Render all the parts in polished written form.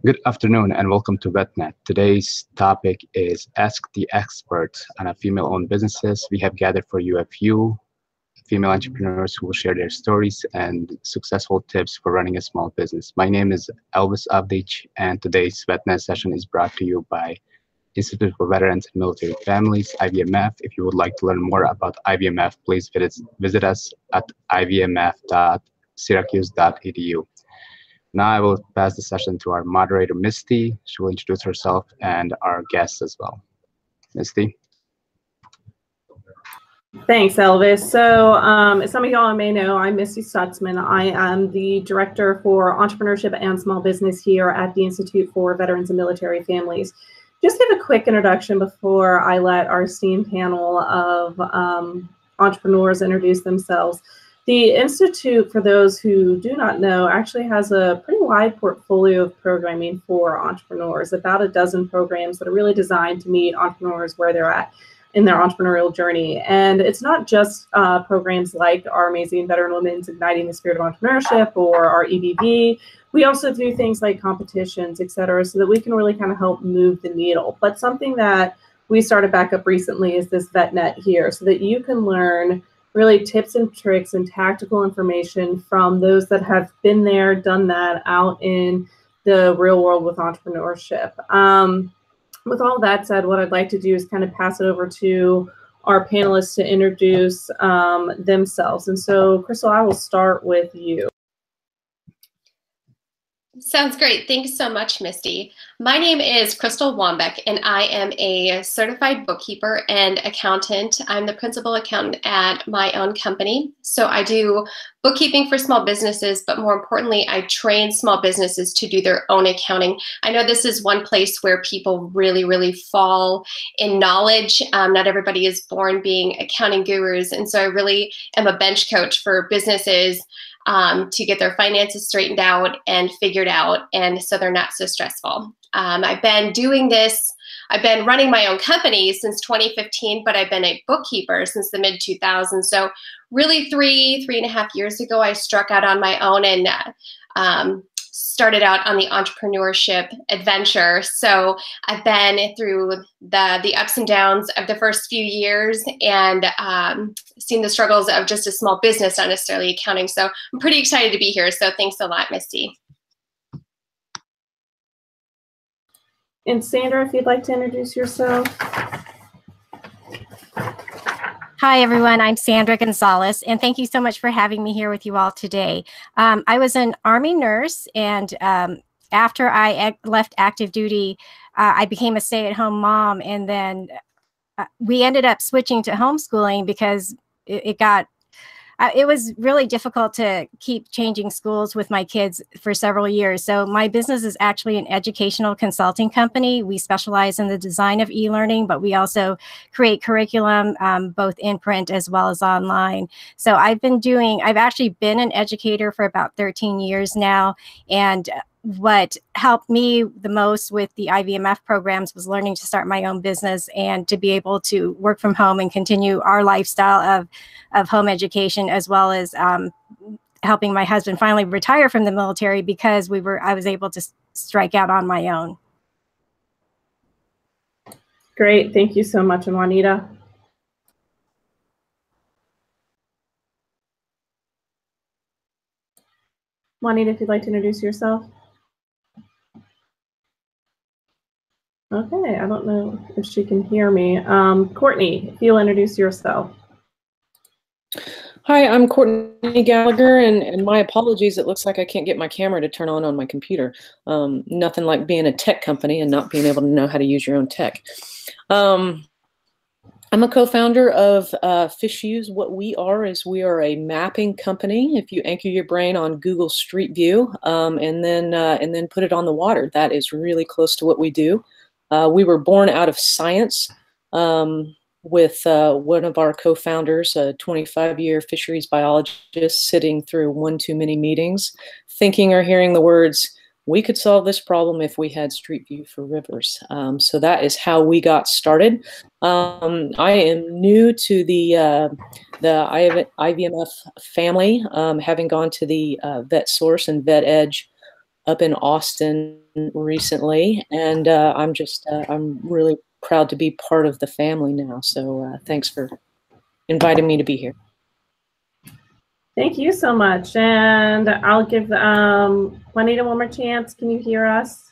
Good afternoon and welcome to VetNet. Today's topic is Ask the Expert on female-owned businesses. We have gathered for you a few female entrepreneurs who will share their stories and successful tips for running a small business. My name is Elvis Avdic, and today's VetNet session is brought to you by Institute for Veterans and Military Families, IVMF. If you would like to learn more about IVMF, please visit us at ivmf.syracuse.edu. Now I will pass the session to our moderator, Misty. She will introduce herself and our guests as well. Misty. Thanks, Elvis. So as some of y'all may know, I'm Misty Stutzman. I am the Director for Entrepreneurship and Small Business here at the Institute for Veterans and Military Families. Just give a quick introduction before I let our esteemed panel of entrepreneurs introduce themselves. The Institute, for those who do not know, actually has a pretty wide portfolio of programming for entrepreneurs, about a dozen programs that are really designed to meet entrepreneurs where they're at in their entrepreneurial journey. And it's not just programs like our amazing Veteran Women's Igniting the Spirit of Entrepreneurship or our EVV. We also do things like competitions, et cetera, so that we can really kind of help move the needle. But something that we started back up recently is this VetNet here, so that you can learn really tips and tricks and tactical information from those that have been there, done that out in the real world with entrepreneurship. With all that said, what I'd like to do is kind of pass it over to our panelists to introduce themselves. And so, Krystal, I will start with you. Sounds great. Thanks so much, Misty. My name is Krystal Wambach, and I am a certified bookkeeper and accountant. I'm the principal accountant at my own company. So I do bookkeeping for small businesses, but more importantly, I train small businesses to do their own accounting. I know this is one place where people really fall in knowledge. Not everybody is born being accounting gurus. And so I really am a bench coach for businesses to get their finances straightened out and figured out, and so they're not so stressful. I've been doing this, I've been running my own company since 2015, but I've been a bookkeeper since the mid-2000s. So really three and a half years ago, I struck out on my own and started out on the entrepreneurship adventure. So I've been through the ups and downs of the first few years and seen the struggles of just a small business, not necessarily accounting. So I'm pretty excited to be here. So thanks a lot, Misty. And Sandra, if you'd like to introduce yourself. Hi, everyone. I'm Sandra Gonzalez, and thank you so much for having me here with you all today. I was an Army nurse, and after I left active duty, I became a stay-at-home mom, and then we ended up switching to homeschooling because it was really difficult to keep changing schools with my kids for several years. So my business is actually an educational consulting company. We specialize in the design of e-learning, but we also create curriculum both in print as well as online. So I've actually been an educator for about 13 years now. And what helped me the most with the IVMF programs was learning to start my own business and to be able to work from home and continue our lifestyle of home education, as well as helping my husband finally retire from the military because I was able to strike out on my own. Great. Thank you so much. And Juanita? Juanita, if you'd like to introduce yourself. Okay, I don't know if she can hear me. Courtney, if you'll introduce yourself. Hi, I'm Courtney Gallagher, and my apologies. It looks like I can't get my camera to turn on my computer. Nothing like being a tech company and not being able to know how to use your own tech. I'm a co-founder of FishUse. What we are is we are a mapping company. If you anchor your brain on Google Street View and then put it on the water, that is really close to what we do. We were born out of science with one of our co-founders, a 25-year fisheries biologist, sitting through one too many meetings, thinking or hearing the words, we could solve this problem if we had Street View for rivers. So that is how we got started. I am new to the IVMF family, having gone to the VetSource and VetEdge up in Austin recently, and I'm really proud to be part of the family now. So thanks for inviting me to be here. Thank you so much. And I'll give Juanita one more chance. Can you hear us?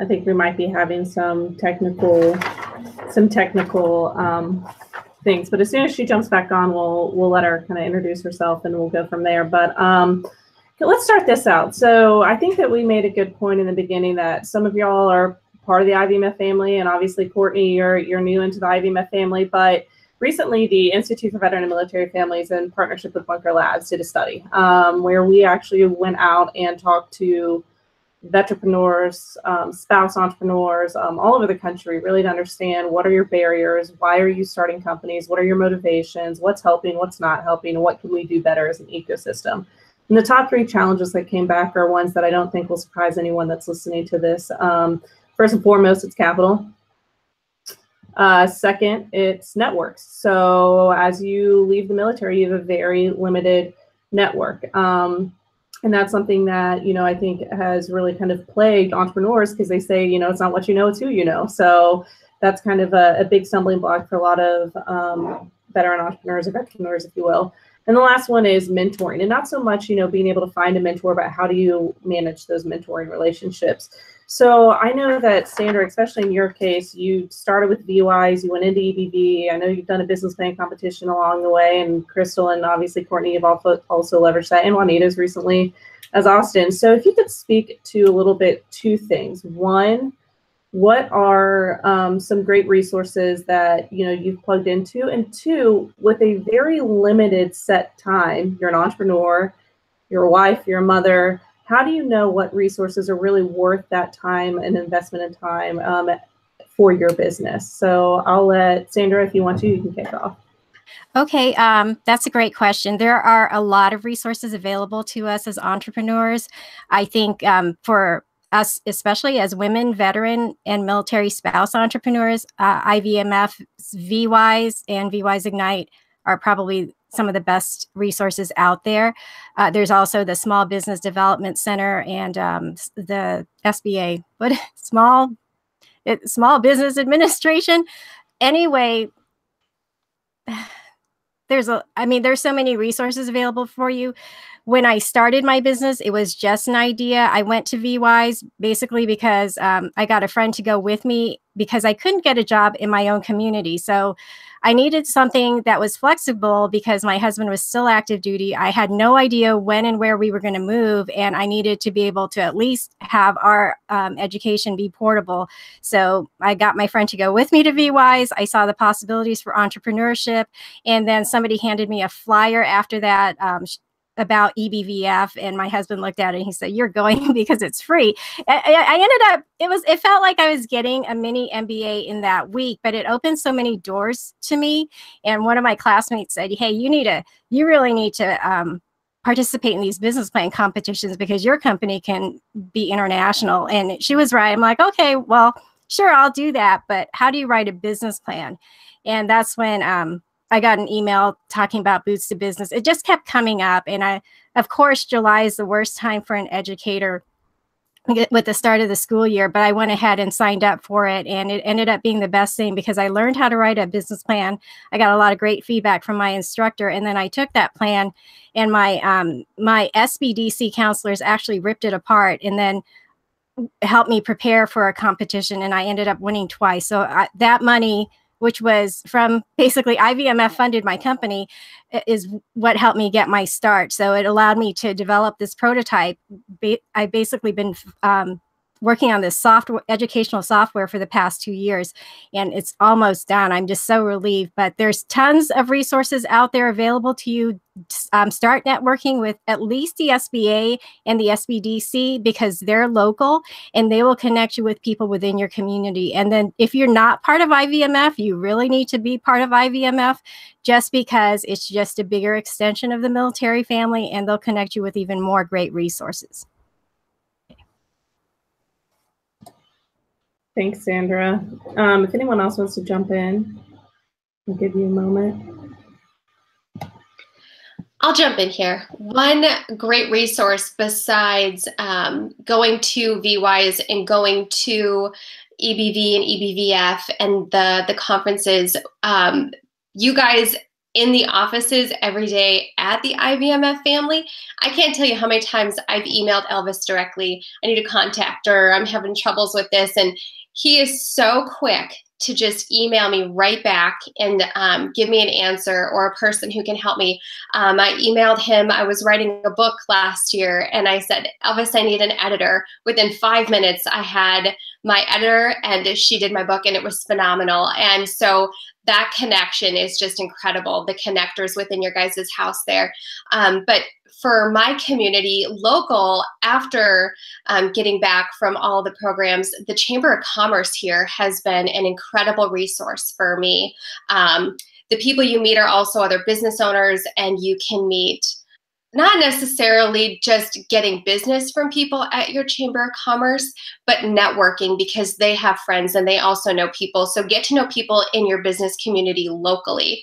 I think we might be having some technical things, but as soon as she jumps back on, we'll let her kind of introduce herself and we'll go from there. But let's start this out. So I think that we made a good point in the beginning that some of y'all are part of the IVMF family, and obviously Courtney, you're new into the IVMF family, but recently the Institute for Veteran and Military Families, in partnership with Bunker Labs, did a study where we actually went out and talked to entrepreneurs, spouse entrepreneurs all over the country, really to understand what are your barriers, why are you starting companies, what are your motivations, what's helping, what's not helping, and what can we do better as an ecosystem. And the top 3 challenges that came back are ones that I don't think will surprise anyone that's listening to this. First and foremost, it's capital. Second, it's networks. So as you leave the military, you have a very limited network. And that's something that, I think has really kind of plagued entrepreneurs, because they say, it's not what you know, it's who you know. So that's kind of a big stumbling block for a lot of veteran entrepreneurs, or entrepreneurs, if you will. And the last one is mentoring, and not so much, being able to find a mentor, but how do you manage those mentoring relationships? So I know that, Sandra, especially in your case, you started with VWise, you went into EBV. I know you've done a business plan competition along the way, and Krystal and obviously Courtney have also leveraged that, and Juanita's recently as Austin. So if you could speak to a little bit 2 things. One, what are some great resources that you've plugged into? And 2, with a very limited set time, you're an entrepreneur, you're a wife, you're a mother, how do you know what resources are really worth that time and investment in time for your business? So I'll let Sandra, if you want to, you can kick off. Okay, that's a great question. There are a lot of resources available to us as entrepreneurs. I think for us, especially as women, veteran, and military spouse entrepreneurs, IVMF, VWise, and VWise Ignite are probably some of the best resources out there. There's also the Small Business Development Center and the SBA, but Small Business Administration. Anyway, there's so many resources available for you. When I started my business, it was just an idea. I went to VWise basically because I got a friend to go with me because I couldn't get a job in my own community. So I needed something that was flexible because my husband was still active duty. I had no idea when and where we were going to move, and I needed to be able to at least have our education be portable. So I got my friend to go with me to VWise. I saw the possibilities for entrepreneurship, and then somebody handed me a flyer after that about EBVF, and my husband looked at it and he said, "You're going because it's free." I ended up, it felt like I was getting a mini MBA in that week, but it opened so many doors to me. And one of my classmates said, "Hey, you really need to participate in these business plan competitions because your company can be international." And she was right. I'm like, okay, well, sure, I'll do that. But how do you write a business plan? And that's when I got an email talking about Boots to Business. It just kept coming up. And of course, July is the worst time for an educator with the start of the school year, but I went ahead and signed up for it. And it ended up being the best thing because I learned how to write a business plan. I got a lot of great feedback from my instructor. And then I took that plan, and my SBDC counselors actually ripped it apart and then helped me prepare for a competition. And I ended up winning twice. So that money, which was from basically IVMF funded my company, is what helped me get my start. So it allowed me to develop this prototype. I've basically been working on this educational software for the past 2 years, and it's almost done. I'm just so relieved, but there's tons of resources out there available to you. Start networking with at least the SBA and the SBDC because they're local and they will connect you with people within your community. And then if you're not part of IVMF, you really need to be part of IVMF just because it's just a bigger extension of the military family, and they'll connect you with even more great resources. Thanks, Sandra. If anyone else wants to jump in, I'll give you a moment. I'll jump in here. One great resource besides going to VWise and going to EBV and EBVF and the conferences, you guys in the offices every day at the IVMF family, I can't tell you how many times I've emailed Elvis directly. I need to contact her. I'm having troubles with this. And he is so quick to just email me right back and give me an answer, or a person who can help me. I emailed him. I was writing a book last year and I said, Elvis, I need an editor. Within 5 minutes, I had my editor and she did my book, and it was phenomenal. And so that connection is just incredible, the connectors within your guys' house there. But for my community, local, after getting back from all the programs, the Chamber of Commerce here has been an incredible resource for me. The people you meet are also other business owners, and you can meet not necessarily just getting business from people at your Chamber of Commerce, but networking, because they have friends and they also know people. So get to know people in your business community locally.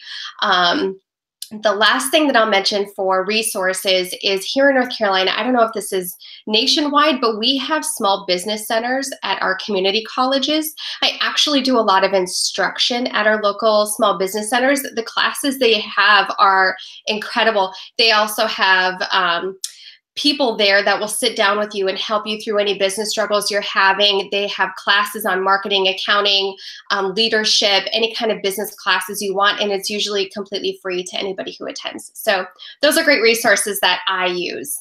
The last thing that I'll mention for resources is here in North Carolina. I don't know if this is nationwide, but we have small business centers at our community colleges. I actually do a lot of instruction at our local small business centers. The classes they have are incredible. They also have people there that will sit down with you and help you through any business struggles you're having. They have classes on marketing, accounting, leadership, any kind of business classes you want, and it's usually completely free to anybody who attends. So those are great resources that I use.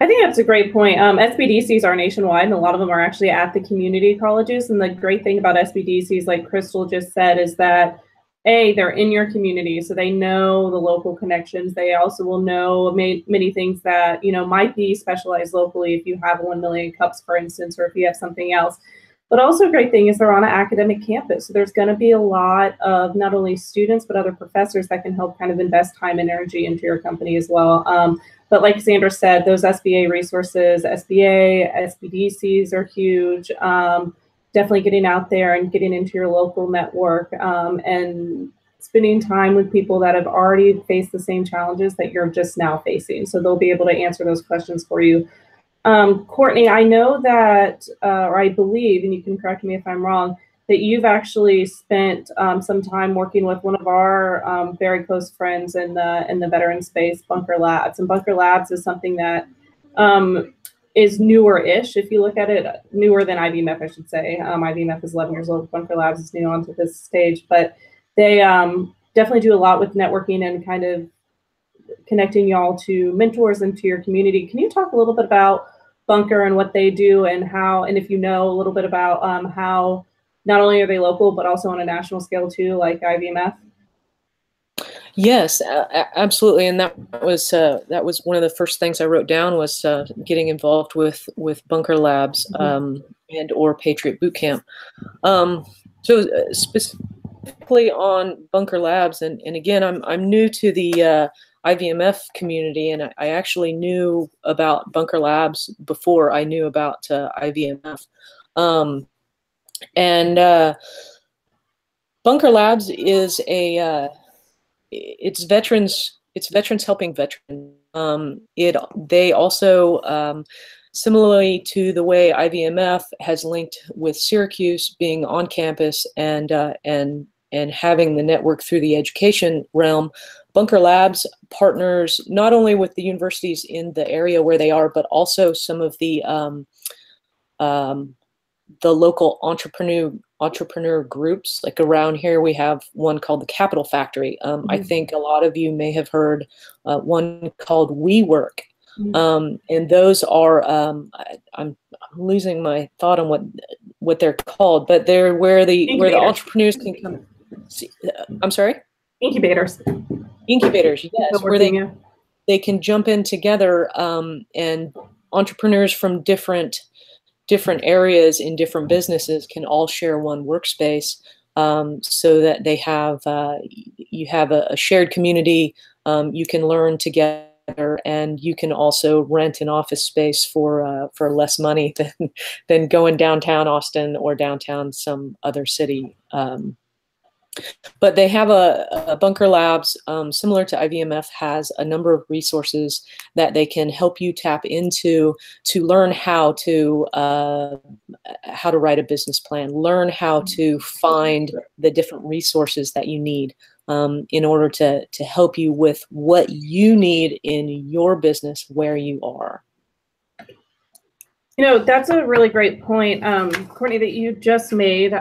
I think that's a great point. SBDCs are nationwide, and a lot of them are actually at the community colleges. And the great thing about SBDCs, like Krystal just said, is that they're in your community, so they know the local connections. They also will know many things that, might be specialized locally if you have 1 million cups, for instance, or if you have something else. But also a great thing is they're on an academic campus. So there's going to be a lot of not only students, but other professors that can help kind of invest time and energy into your company as well. But like Sandra said, those SBA resources, SBA, SBDCs are huge. Definitely getting out there and getting into your local network and spending time with people that have already faced the same challenges that you're just now facing. So they'll be able to answer those questions for you. Courtney, I know that, or I believe, and you can correct me if I'm wrong, that you've actually spent some time working with one of our very close friends in the veteran space, Bunker Labs. And Bunker Labs is something that is newer-ish, if you look at it, newer than IVMF, I should say. IVMF is 11 years old. Bunker Labs is new onto this stage, but they definitely do a lot with networking and kind of connecting y'all to mentors into your community. Can you talk a little bit about Bunker and what they do and how, and if you know a little bit about how not only are they local, but also on a national scale too, like IVMF? Yes, absolutely, and that was one of the first things I wrote down was getting involved with Bunker Labs and or Patriot Bootcamp. So specifically on Bunker Labs, and again, I'm new to the IVMF community, and I actually knew about Bunker Labs before I knew about IVMF, and Bunker Labs is it's veterans helping veterans. They also, similarly to the way IVMF has linked with Syracuse being on campus and having the network through the education realm, Bunker Labs partners not only with the universities in the area where they are, but also some of the local entrepreneur groups. Like around here, we have one called the Capital Factory. I think a lot of you may have heard one called WeWork. And those are, I'm losing my thought on what they're called, but they're where the entrepreneurs can come. I'm sorry? Incubators. Incubators, yes, where they can jump in together, and entrepreneurs from different areas in different businesses can all share one workspace, so that they have you have a shared community. You can learn together, and you can also rent an office space for less money than going downtown Austin or downtown some other city. But they have a Bunker Labs, similar to IVMF, has a number of resources that they can help you tap into to learn how to write a business plan, learn how to find the different resources that you need in order to help you with what you need in your business where you are. You know, that's a really great point, Courtney, that you just made.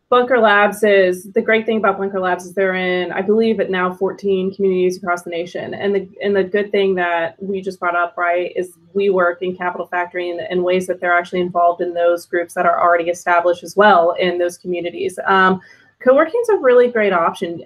Bunker Labs is, the great thing about Bunker Labs is they're in, I believe, at now 14 communities across the nation. And the good thing that we just brought up, right, is we work in Capital Factory in ways that they're actually involved in those groups that are already established as well in those communities. Co-working is a really great option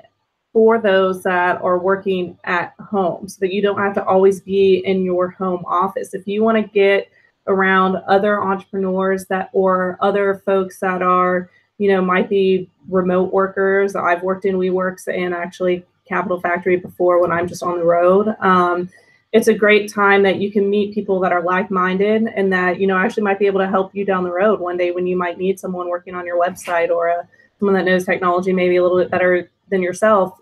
for those that are working at home, so that you don't have to always be in your home office. If you want to get around other entrepreneurs that, or other folks that are, you know, might be remote workers. I've worked in WeWorks and actually Capital Factory before when I'm just on the road. It's a great time that you can meet people that are like-minded and that, you know, actually might be able to help you down the road one day when you might need someone working on your website, or someone that knows technology maybe a little bit better than yourself.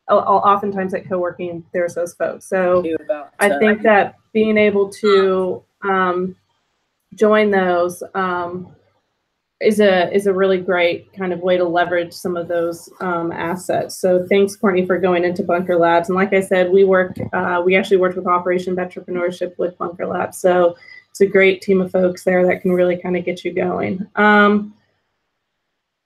Oftentimes at co-working, there's those folks. So I think that being able to join those is a really great kind of way to leverage some of those assets. So thanks, Courtney, for going into Bunker Labs. And like I said, we actually worked with Operation Entrepreneurship with Bunker Labs. So it's a great team of folks there that can really kind of get you going.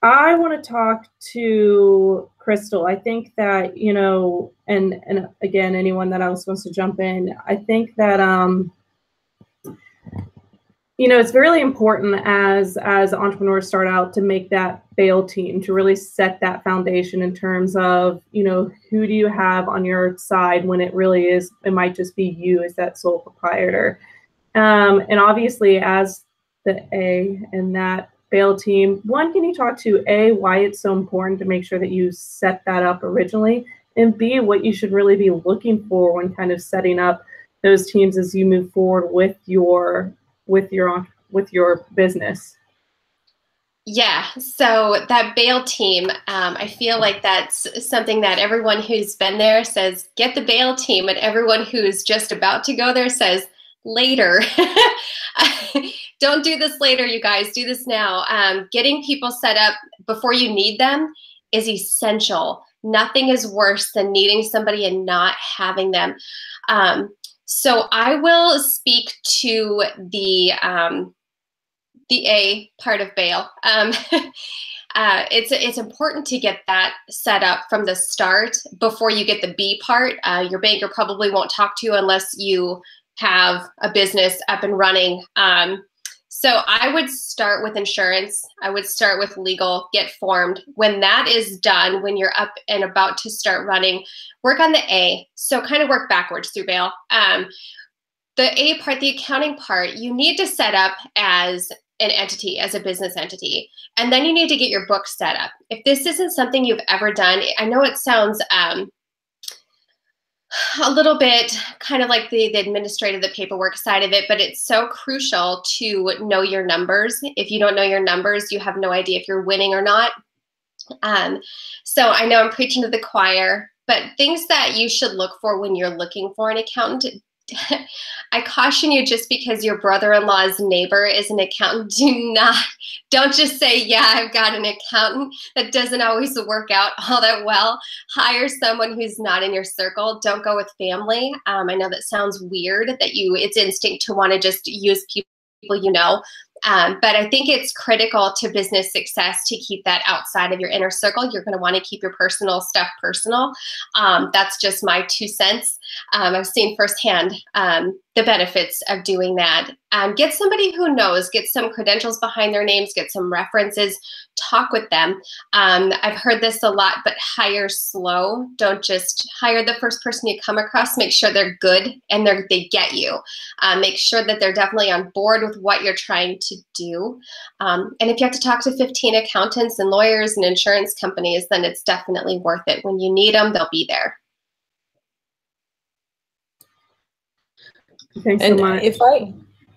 I want to talk to Krystal. I think that, you know, and again, anyone that else wants to jump in, I think that, you know, it's really important as entrepreneurs start out to make that bail team, to really set that foundation in terms of, you know, who do you have on your side when it really is, it might just be you as that sole proprietor. And obviously as the A and that bail team, one, can you talk to A, why it's so important to make sure that you set that up originally, and B, what you should really be looking for when kind of setting up those teams as you move forward with your business? Yeah, so that bail team, I feel like that's something that everyone who's been there says, get the bail team, and everyone who's just about to go there says, later. Don't do this later, you guys, do this now. Getting people set up before you need them is essential. Nothing is worse than needing somebody and not having them. So I will speak to the A part of bail. It's important to get that set up from the start before you get the B part. Your banker probably won't talk to you unless you have a business up and running. So I would start with insurance. I would start with legal, get formed. When that is done, when you're up and about to start running, work on the A. So kind of work backwards through bail. The A part, the accounting part, you need to set up as an entity, as a business entity. And then you need to get your books set up. If this isn't something you've ever done, I know it sounds a little bit kind of like the administrative, the paperwork side of it, but it's so crucial to know your numbers. If you don't know your numbers, you have no idea if you're winning or not. So I know I'm preaching to the choir, but things that you should look for when you're looking for an accountant. I caution you, just because your brother-in-law's neighbor is an accountant, don't just say, yeah, I've got an accountant. That doesn't always work out all that well. Hire someone who's not in your circle. Don't go with family. I know that sounds weird, that it's instinct to want to just use people you know. But I think it's critical to business success to keep that outside of your inner circle. You're going to want to keep your personal stuff personal. That's just my 2 cents. I've seen firsthand the benefits of doing that. Get somebody who knows, get some credentials behind their names, get some references, talk with them. I've heard this a lot, but hire slow. Don't just hire the first person you come across. Make sure they're good and they get you. Make sure that they're definitely on board with what you're trying to do. And if you have to talk to 15 accountants and lawyers and insurance companies, then it's definitely worth it. When you need them, they'll be there. Thanks so much.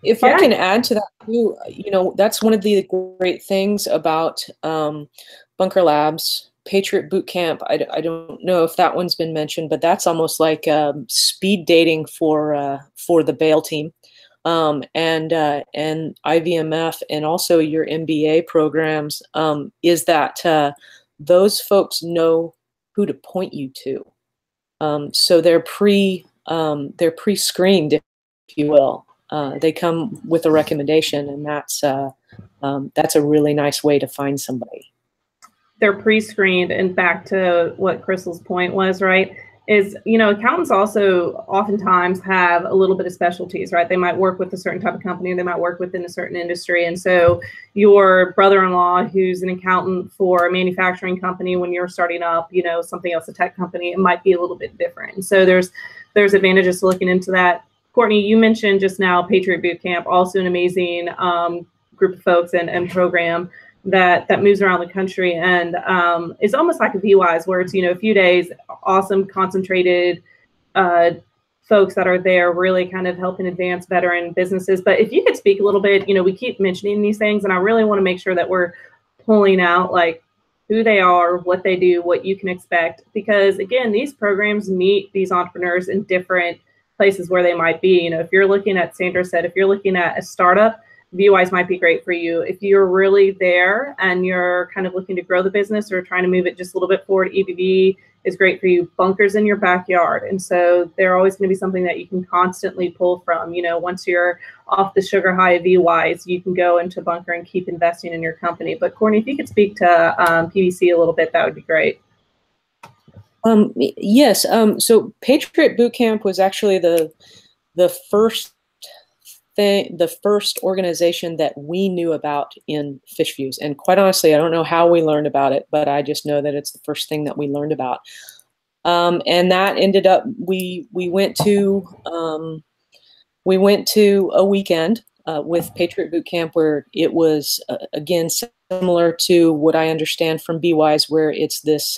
If I can add to that too, you know, that's one of the great things about Bunker Labs, Patriot Bootcamp, I don't know if that one's been mentioned, but that's almost like speed dating for the Bail team. And IVMF and also your MBA programs, is that those folks know who to point you to. So they're pre-screened, if you will. They come with a recommendation, and that's a really nice way to find somebody. They're pre-screened, and back to what Krystal's point was, right? Is, you know, accountants also oftentimes have a little bit of specialties, right? They might work with a certain type of company, they might work within a certain industry. And so your brother-in-law who's an accountant for a manufacturing company, when you're starting up, you know, something else, a tech company, it might be a little bit different. And so there's advantages to looking into that. Courtney, you mentioned just now Patriot Bootcamp, also an amazing group of folks and program that moves around the country, and it's almost like a VWise, where it's, you know, a few days, awesome, concentrated folks that are there really kind of helping advance veteran businesses. But if you could speak a little bit, you know, we keep mentioning these things, and I really want to make sure that we're pulling out like who they are, what they do, what you can expect, because again, these programs meet these entrepreneurs in different places where they might be. You know, if you're looking at, Sandra said, if you're looking at a startup, VWise might be great for you. If you're really there and you're kind of looking to grow the business or trying to move it just a little bit forward, EBV is great for you. Bunkers in your backyard. And so they're always going to be something that you can constantly pull from. You know, once you're off the sugar high of VWise, you can go into Bunker and keep investing in your company. But Courtney, if you could speak to PBC a little bit, that would be great. Yes. So Patriot Bootcamp was actually the first organization that we knew about in Fishviews. And quite honestly, I don't know how we learned about it, but I just know that it's the first thing that we learned about. And that ended up, we went to a weekend with Patriot Bootcamp, where it was, again, similar to what I understand from BWise, where it's this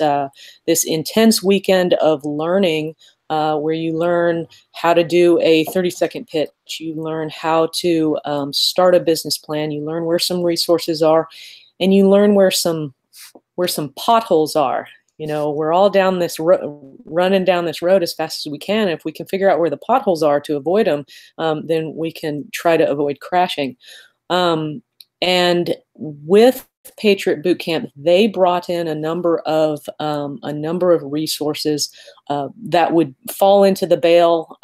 intense weekend of learning, where you learn how to do a 30-second pitch, you learn how to start a business plan, you learn where some resources are, and you learn where some potholes are. You know, we're all down this running down this road as fast as we can. If we can figure out where the potholes are to avoid them, then we can try to avoid crashing. And with Patriot Bootcamp, they brought in a number of resources that would fall into the bail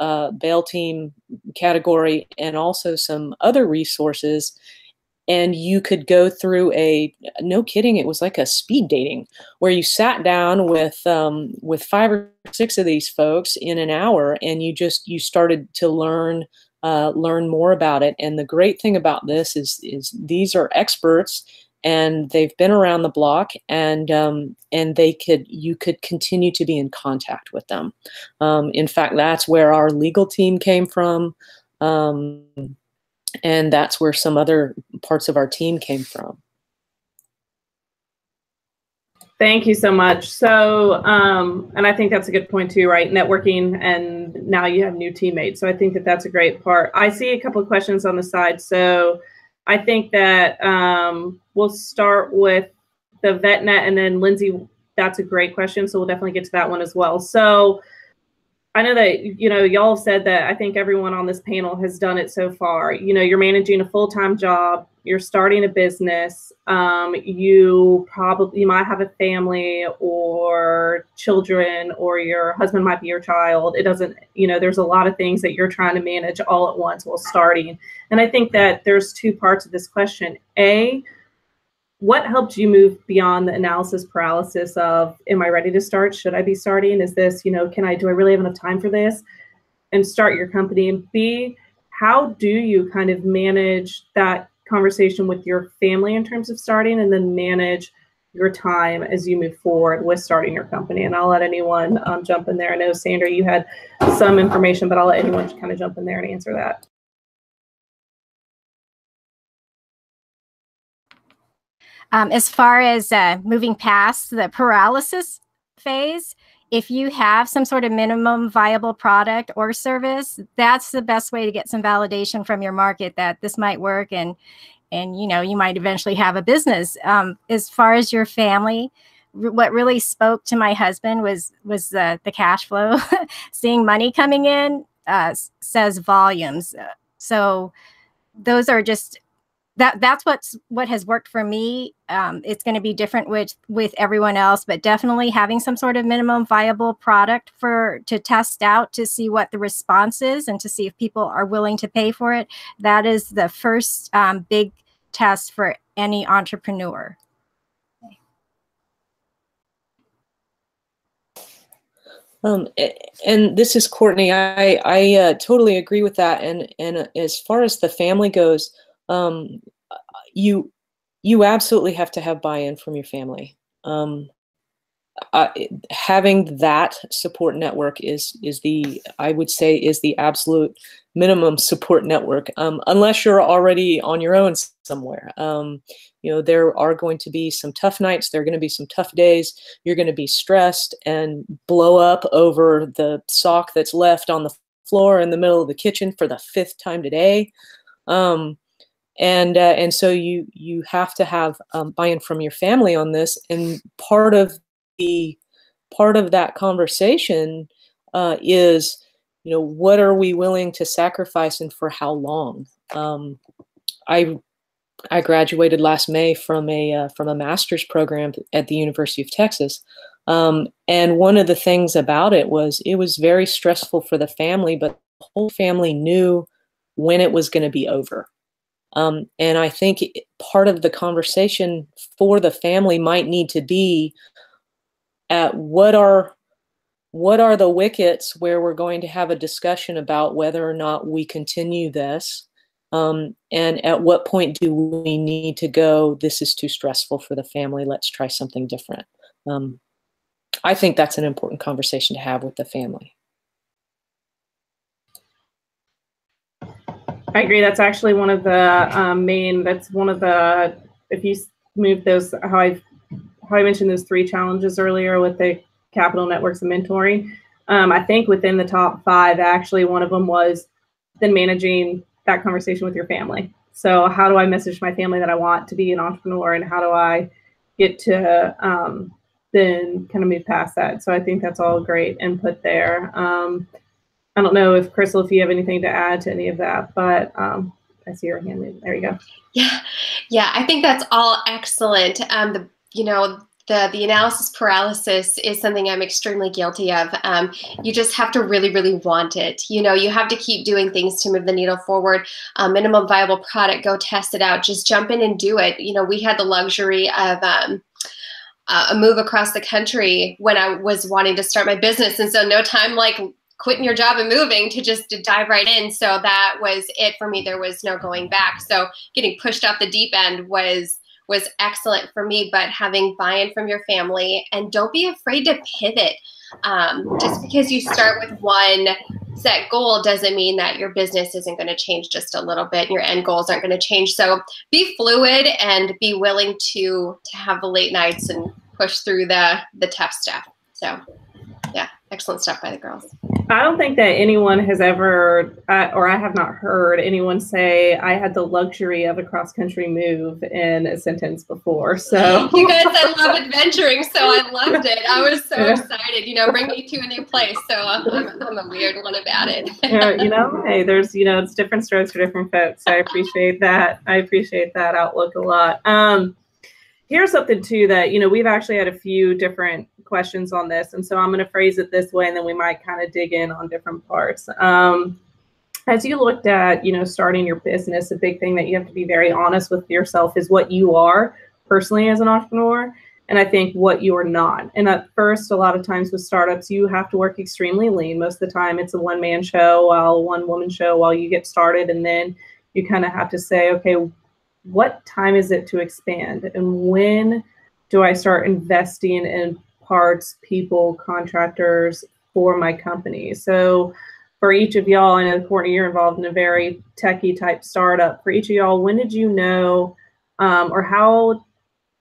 team category, and also some other resources. And you could go through no kidding, it was like a speed dating, where you sat down with 5 or 6 of these folks in an hour, and you started to learn more about it. And the great thing about this is these are experts, and they've been around the block, and you could continue to be in contact with them. In fact, that's where our legal team came from. And that's where some other parts of our team came from. Thank you so much. So, and I think that's a good point too, right? Networking, and now you have new teammates. So I think that that's a great part. I see a couple of questions on the side. So I think that we'll start with the VetNet, and then Lindsay, that's a great question. So we'll definitely get to that one as well. So I know that, you know, y'all have said that I think everyone on this panel has done it so far. You know, you're managing a full-time job, you're starting a business, you might have a family or children, or your husband might be your child. It doesn't, you know, there's a lot of things that you're trying to manage all at once while starting. And I think that there's 2 parts of this question. A, what helped you move beyond the analysis paralysis of, am I ready to start? Should I be starting? Is this, you know, do I really have enough time for this? And start your company. And B, how do you kind of manage that conversation with your family in terms of starting, and then manage your time as you move forward with starting your company? And I'll let anyone jump in there. I know, Sandra, you had some information, but I'll let anyone kind of jump in there and answer that. As far as moving past the paralysis phase, if you have some sort of minimum viable product or service, that's the best way to get some validation from your market that this might work, and you know, you might eventually have a business. As far as your family, what really spoke to my husband was the cash flow. Seeing money coming in says volumes. So those are just that's what has worked for me. It's going to be different with everyone else, but definitely having some sort of minimum viable product to test out, to see what the response is and to see if people are willing to pay for it. That is the first big test for any entrepreneur. And this is Courtney. I totally agree with that. And as far as the family goes, you absolutely have to have buy-in from your family. Having that support network is I would say the absolute minimum support network, unless you're already on your own somewhere. You know, there are going to be some tough nights. There are going to be some tough days. You're going to be stressed and blow up over the sock that's left on the floor in the middle of the kitchen for the 5th time today. And so you have to have buy-in from your family on this. And part of that conversation is, you know, what are we willing to sacrifice and for how long? I graduated last May from a master's program at the University of Texas. And one of the things about it was very stressful for the family, but the whole family knew when it was going to be over. And I think part of the conversation for the family might need to be at what are the wickets where we're going to have a discussion about whether or not we continue this. And at what point do we need to go, this is too stressful for the family, let's try something different. I think that's an important conversation to have with the family. I agree. That's actually one of the if you move those, how I mentioned those 3 challenges earlier with the capital networks and mentoring. I think within the top 5, actually one of them was then managing that conversation with your family. So how do I message my family that I want to be an entrepreneur, and how do I get to then kind of move past that? So I think that's all great input there. I don't know if Krystal, if you have anything to add to any of that, but I see your hand. There you go. Yeah, I think that's all excellent. The analysis paralysis is something I'm extremely guilty of. You just have to really, really want it. You know, you have to keep doing things to move the needle forward. Minimum viable product, go test it out. Just jump in and do it. You know, we had the luxury of a move across the country when I was wanting to start my business. And so no time like quitting your job and moving to just dive right in. So that was it for me. There was no going back. So getting pushed off the deep end was excellent for me, but having buy-in from your family, and don't be afraid to pivot. Just because you start with one set goal doesn't mean that your business isn't going to change just a little bit and your end goals aren't going to change. So be fluid and be willing to have the late nights and push through the tough stuff. So yeah, excellent stuff by the girls. I don't think that anyone has ever, or I have not heard anyone say I had the luxury of a cross-country move in a sentence before. So you guys, I love adventuring, so I loved it. I was so excited. You know, bring me to a new place. So I'm a weird one about it. You know, hey, there's, you know, it's different strokes for different folks. I appreciate that. I appreciate that outlook a lot. Here's something too that, you know, we've actually had a few different questions on this. And so I'm going to phrase it this way, and then we might kind of dig in on different parts. As you looked at, you know, starting your business, a big thing that you have to be very honest with yourself is what you are personally as an entrepreneur. And I think what you're not. And at first, a lot of times with startups, you have to work extremely lean. Most of the time it's a one-man show, one-woman show while you get started. And then you kind of have to say, okay, what time is it to expand? And when do I start investing in parts, people, contractors for my company? So for each of y'all, I know, Courtney, you're involved in a very techie type startup. For each of y'all, when did you know, or how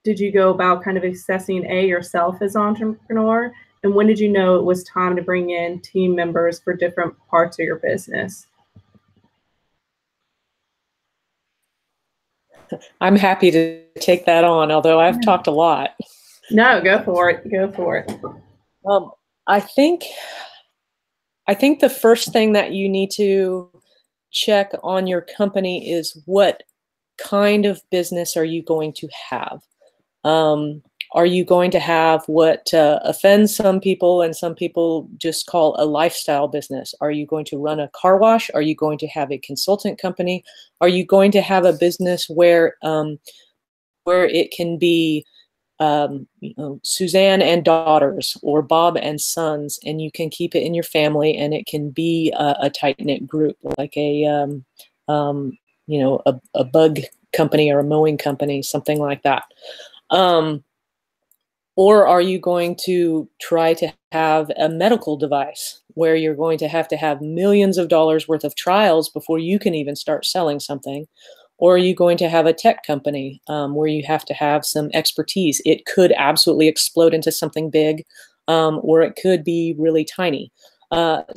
did you go about kind of assessing yourself as an entrepreneur? And when did you know it was time to bring in team members for different parts of your business? I'm happy to take that on, although I've talked a lot. No, go for it. Go for it. I think the first thing that you need to check on your company is what kind of business are you going to have? Are you going to have what offends some people and some people just call a lifestyle business? Are you going to run a car wash? Are you going to have a consultant company? Are you going to have a business where it can be Suzanne and daughters or Bob and sons, and you can keep it in your family, and it can be a tight-knit group, like a bug company or a mowing company, something like that. Or are you going to try to have a medical device where you're going to have millions of dollars worth of trials before you can even start selling something? Or are you going to have a tech company where you have to have some expertise? It could absolutely explode into something big, or it could be really tiny.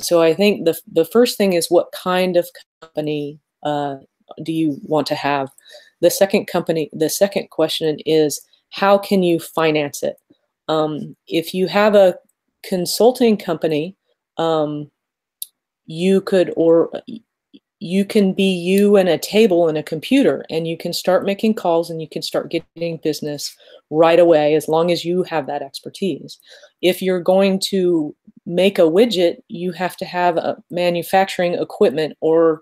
So I think the first thing is, what kind of company do you want to have? The second question is, how can you finance it? If you have a consulting company, you can be you and a table and a computer, and you can start making calls and you can start getting business right away, as long as you have that expertise. If you're going to make a widget, you have to have manufacturing equipment, or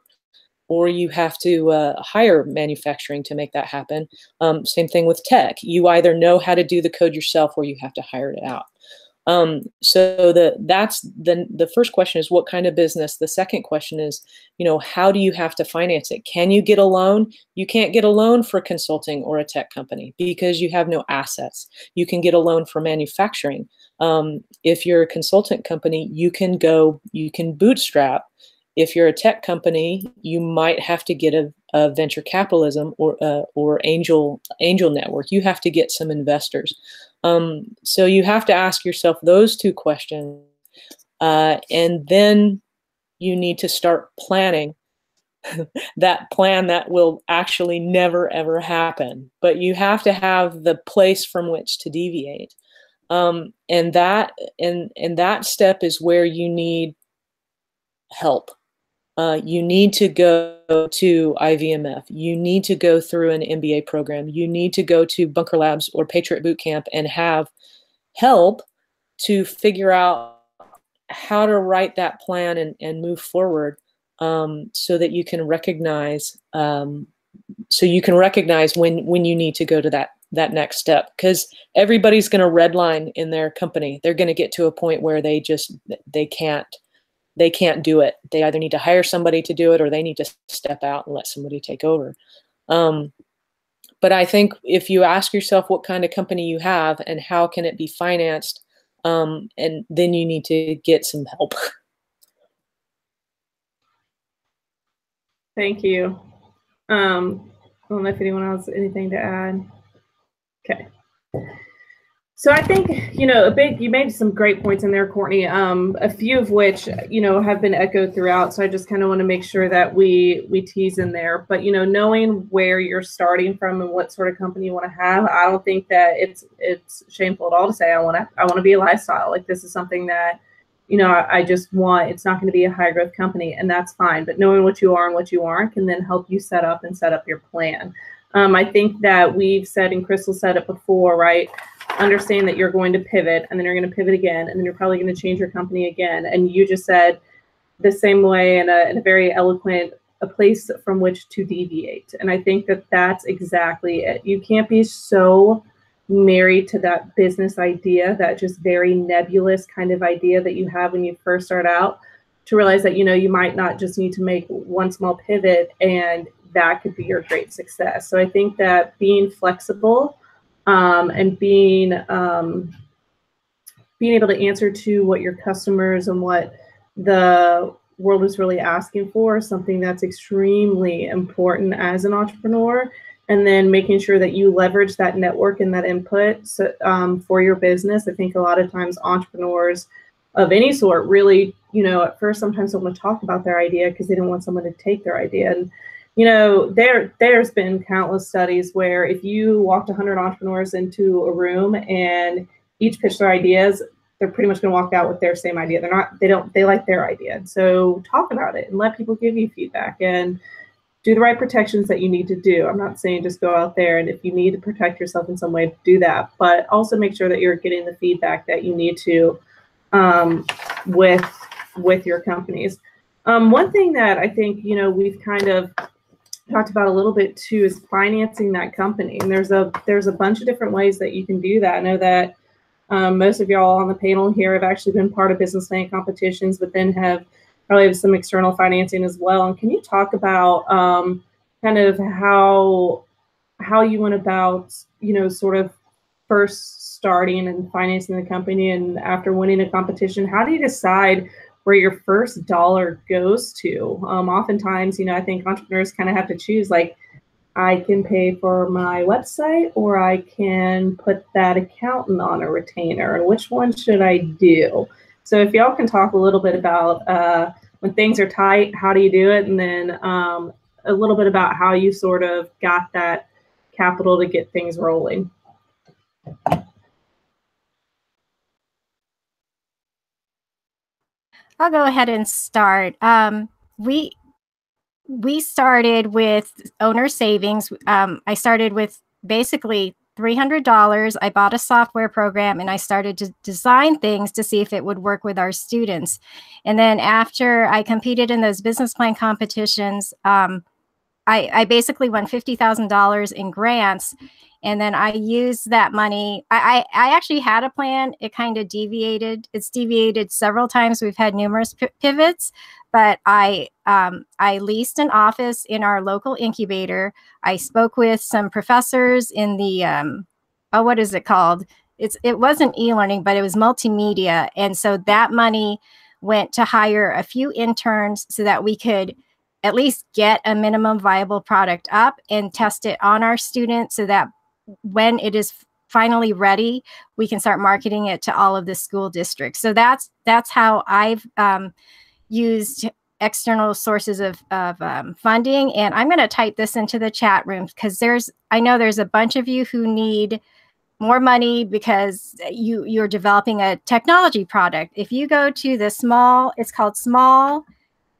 you have to hire manufacturing to make that happen. Same thing with tech. You either know how to do the code yourself, or you have to hire it out. So that's the first question is, what kind of business? The second question is, how do you have to finance it? Can you get a loan? You can't get a loan for consulting or a tech company because you have no assets. You can get a loan for manufacturing. If you're a consultant company, you can bootstrap. If you're a tech company, you might have to get a venture capitalism or angel network. You have to get some investors. So you have to ask yourself those two questions, and then you need to start planning that plan that will actually never ever happen. But you have to have the place from which to deviate, and that step is where you need help. You need to go to IVMF. You need to go through an MBA program. You need to go to Bunker Labs or Patriot Bootcamp and have help to figure out how to write that plan and move forward, so that you can recognize when you need to go to that next step. Because everybody's going to redline in their company. They're going to get to a point where they can't do it. They either need to hire somebody to do it, or they need to step out and let somebody take over. But I think if you ask yourself what kind of company you have and how can it be financed, and then you need to get some help. Thank you. I don't know if anyone else has anything to add. Okay. So I think, you made some great points in there, Courtney, a few of which, have been echoed throughout. So I just kind of want to make sure that we tease in there. But, knowing where you're starting from and what sort of company you want to have, I don't think that it's shameful at all to say, I want to be a lifestyle. Like, this is something that, I just want, it's not going to be a high growth company, and that's fine. But knowing what you are and what you aren't can then help you set up your plan. I think that we've said, and Krystal said it before, right? Understand that you're going to pivot, and then you're going to pivot again, and then you're probably going to change your company again. And you just said the same way in a very eloquent, a place from which to deviate. And I think that that's exactly it. You can't be so married to that business idea, that just very nebulous kind of idea that you have when you first start out, to realize that, you might not just need to make one small pivot and that could be your great success. So I think that being flexible, and being able to answer to what your customers and what the world is really asking for is something that's extremely important as an entrepreneur. And then making sure that you leverage that network and that input for your business. I think a lot of times entrepreneurs of any sort really, at first sometimes don't want to talk about their idea because they don't want someone to take their idea. And there's been countless studies where if you walked 100 entrepreneurs into a room and each pitched their ideas, they're pretty much going to walk out with their same idea. They like their idea. So talk about it and let people give you feedback and do the right protections that you need to do. I'm not saying just go out there, and if you need to protect yourself in some way, do that, but also make sure that you're getting the feedback that you need to with your companies. One thing that I think, we've kind of talked about a little bit too is financing that company. And there's a bunch of different ways that you can do that. I know that most of y'all on the panel here have actually been part of business plan competitions, but then probably have some external financing as well. And can you talk about kind of how you went about, sort of first starting and financing the company, and after winning a competition, how do you decide where your first dollar goes to? Oftentimes, I think entrepreneurs kind of have to choose, like, I can pay for my website or I can put that accountant on a retainer, and which one should I do? So if y'all can talk a little bit about when things are tight, how do you do it? And then a little bit about how you sort of got that capital to get things rolling. I'll go ahead and start. We started with owner savings. I started with basically $300. I bought a software program and I started to design things to see if it would work with our students. And then after I competed in those business plan competitions, I basically won $50,000 in grants. And then I used that money. I actually had a plan. It kind of deviated. It's deviated several times. We've had numerous pivots, but I leased an office in our local incubator. I spoke with some professors in the, what is it called? It wasn't e-learning, but it was multimedia. And so that money went to hire a few interns so that we could at least get a minimum viable product up and test it on our students so that when it is finally ready, we can start marketing it to all of the school districts. So that's how I've used external sources of funding. And I'm going to type this into the chat room because I know there's a bunch of you who need more money because you're developing a technology product. If you go to it's called Small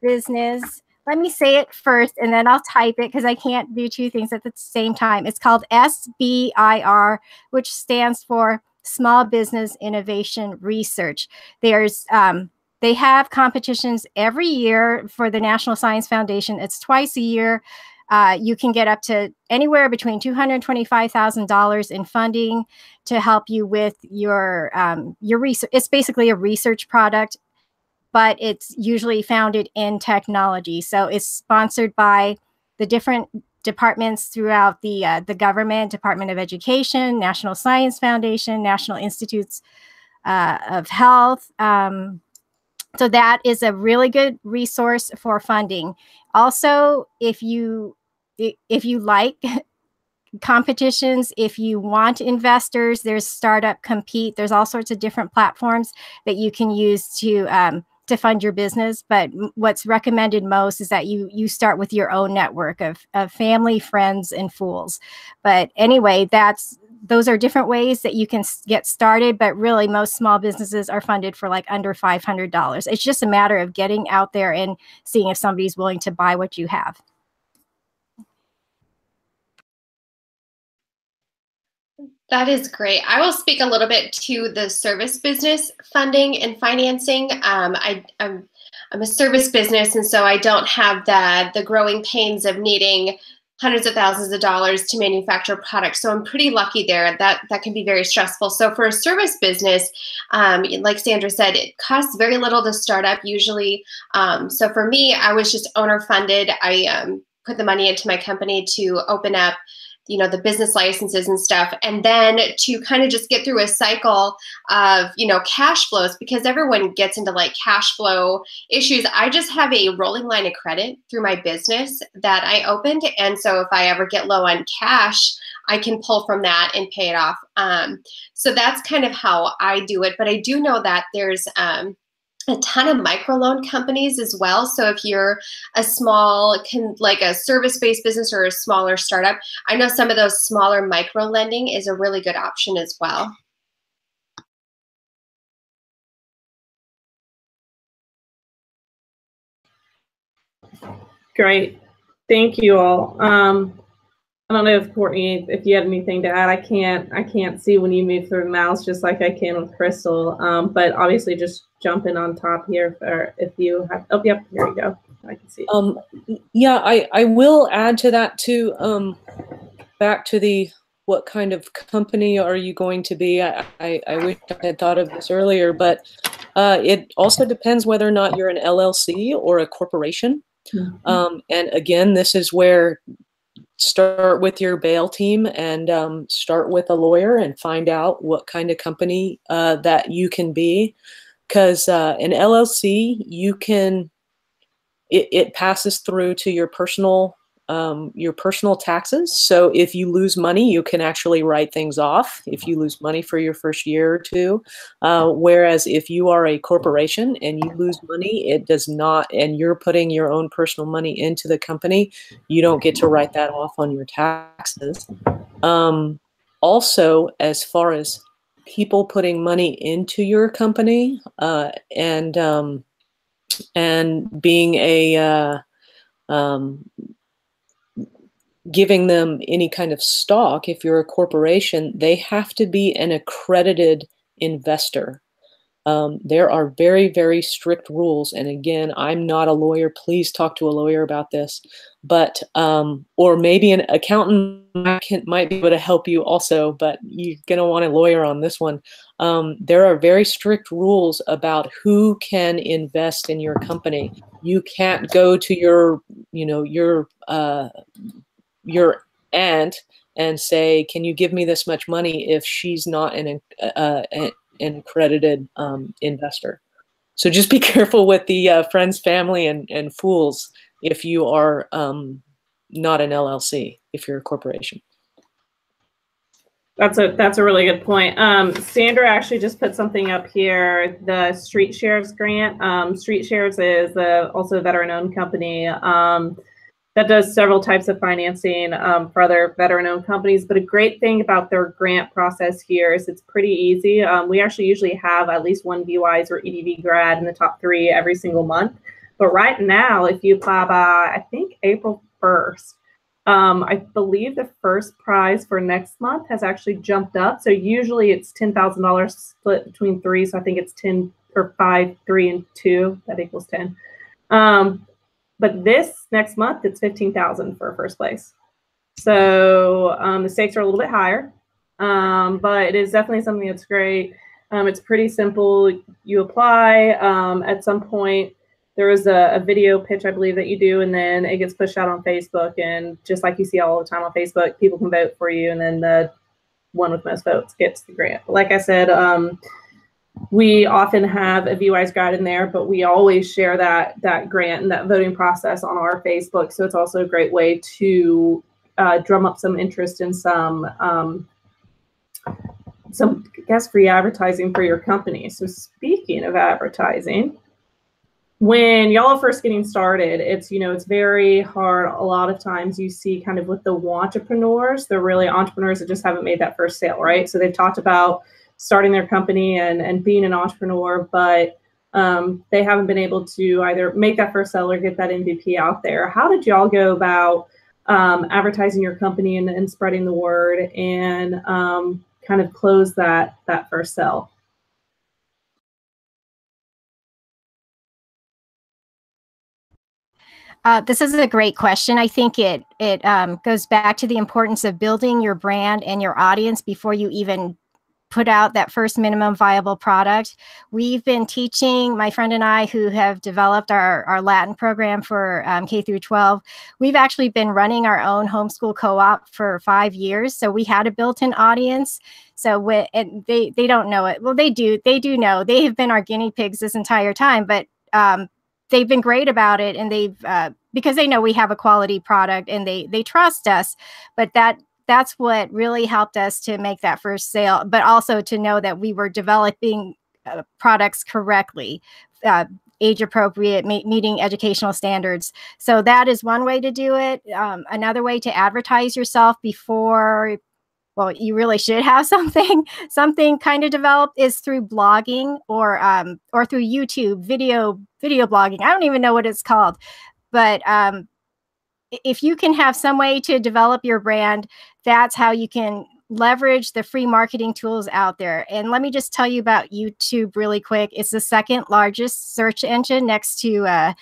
Business. Let me say it first and then I'll type it because I can't do two things at the same time. It's called SBIR, which stands for Small Business Innovation Research. They have competitions every year for the National Science Foundation. It's twice a year. You can get up to anywhere between $225,000 in funding to help you with your research. It's basically a research product, but it's usually founded in technology. So it's sponsored by the different departments throughout the government, Department of Education, National Science Foundation, National Institutes of Health. So that is a really good resource for funding. Also, if you like competitions, if you want investors, there's Startup Compete. There's all sorts of different platforms that you can use to fund your business. But what's recommended most is that you start with your own network of family, friends, and fools. But anyway, those are different ways that you can get started. But really, most small businesses are funded for like under $500. It's just a matter of getting out there and seeing if somebody's willing to buy what you have. That is great. I will speak a little bit to the service business funding and financing. I'm a service business, and so I don't have the growing pains of needing hundreds of thousands of dollars to manufacture products. So I'm pretty lucky there. That can be very stressful. So for a service business, like Sandra said, it costs very little to start up usually. So for me, I was just owner funded. I put the money into my company to open up the business licenses and stuff, and then to kind of just get through a cycle of, cash flows, because everyone gets into like cash flow issues. I just have a rolling line of credit through my business that I opened. And so if I ever get low on cash, I can pull from that and pay it off. So that's kind of how I do it. But I do know that there's a ton of microloan companies as well. So if you're a small, like a service-based business or a smaller startup, I know some of those smaller micro lending is a really good option as well. Great. Thank you all. I don't know if Courtney, if you had anything to add. I can't see when you move through the mouse just like I can with Krystal. But obviously just jump in on top here if you have. Oh, yep, here you go. I can see. Yeah, I will add to that too. Back to the what kind of company are you going to be? I wish I had thought of this earlier, but it also depends whether or not you're an LLC or a corporation. And again, this is where start with your bail team and start with a lawyer and find out what kind of company that you can be. Because an LLC, you can, it passes through to your personal taxes. So if you lose money, you can actually write things off if you lose money for your first year or two. Whereas if you are a corporation and you lose money, it does not, and you're putting your own personal money into the company, you don't get to write that off on your taxes. Also, as far as people putting money into your company and being a giving them any kind of stock, if you're a corporation, they have to be an accredited investor. There are very, very strict rules. And again, I'm not a lawyer. Please talk to a lawyer about this. But, or maybe an accountant might be able to help you also, but you're going to want a lawyer on this one. There are very strict rules about who can invest in your company. You can't go to your aunt and say, can you give me this much money, if she's not an accredited investor. So just be careful with the friends, family, and fools if you are not an LLC, if you're a corporation. That's a really good point. Sandra actually just put something up here, the Street Shares grant. Street Shares is also a veteran-owned company that does several types of financing for other veteran-owned companies. But a great thing about their grant process here is it's pretty easy. We actually usually have at least one VWise or EDV grad in the top 3 every single month. But right now, if you apply by, I think, April 1st, I believe the first prize for next month has actually jumped up. So usually it's $10,000 split between 3. So I think it's 10 or 5, 3, and 2. That equals 10. But this next month, it's $15,000 for first place. So the stakes are a little bit higher, but it is definitely something that's great. It's pretty simple. You apply. At some point, there is a video pitch, I believe, that you do, and then it gets pushed out on Facebook. And just like you see all the time on Facebook, people can vote for you, and then the one with most votes gets the grant. But like I said, we often have a VWise grad in there, but we always share that grant and that voting process on our Facebook. So it's also a great way to drum up some interest in some I guess, free advertising for your company. So speaking of advertising, when y'all are first getting started, it's very hard. A lot of times you see kind of with the entrepreneurs, they're really entrepreneurs that just haven't made that first sale, right? So they've talked about starting their company and being an entrepreneur, but they haven't been able to either make that first sale or get that MVP out there. How did y'all go about advertising your company and spreading the word and kind of close that first sale? This is a great question. I think it goes back to the importance of building your brand and your audience before you even put out that first minimum viable product. We've been teaching, my friend and I, who have developed our Latin program for K through 12. We've actually been running our own homeschool co-op for 5 years. So we had a built-in audience. So they don't know it. Well, they do know. They have been our guinea pigs this entire time, but they've been great about it, and they've because they know we have a quality product and they trust us. But that's what really helped us to make that first sale, but also to know that we were developing products correctly age appropriate, meeting educational standards. So that is one way to do it. Another way to advertise yourself before, well, you really should have something kind of developed, is through blogging or through YouTube video blogging. I don't even know what it's called, but if you can have some way to develop your brand, that's how you can leverage the free marketing tools out there. And let me just tell you about YouTube really quick. It's the second largest search engine next to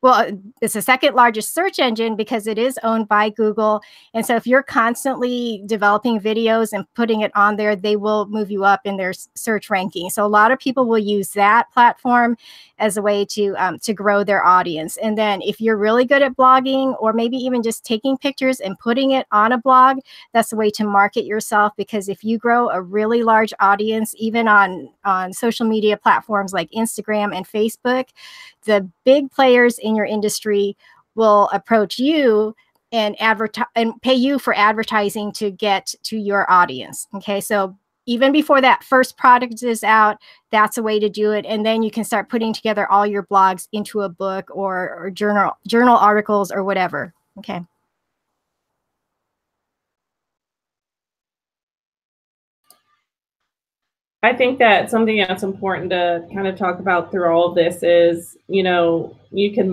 well, it's the second largest search engine because it is owned by Google. And so if you're constantly developing videos and putting it on there, they will move you up in their search ranking. So a lot of people will use that platform as a way to grow their audience. And then if you're really good at blogging, or maybe even just taking pictures and putting it on a blog, that's a way to market yourself. Because if you grow a really large audience, even on social media platforms like Instagram and Facebook, the big players in your industry will approach you and advertise and pay you for advertising to get to your audience. Okay, so even before that first product is out, that's a way to do it. And then you can start putting together all your blogs into a book or journal articles or whatever. Okay. I think that something that's important to kind of talk about through all of this is, you know, you can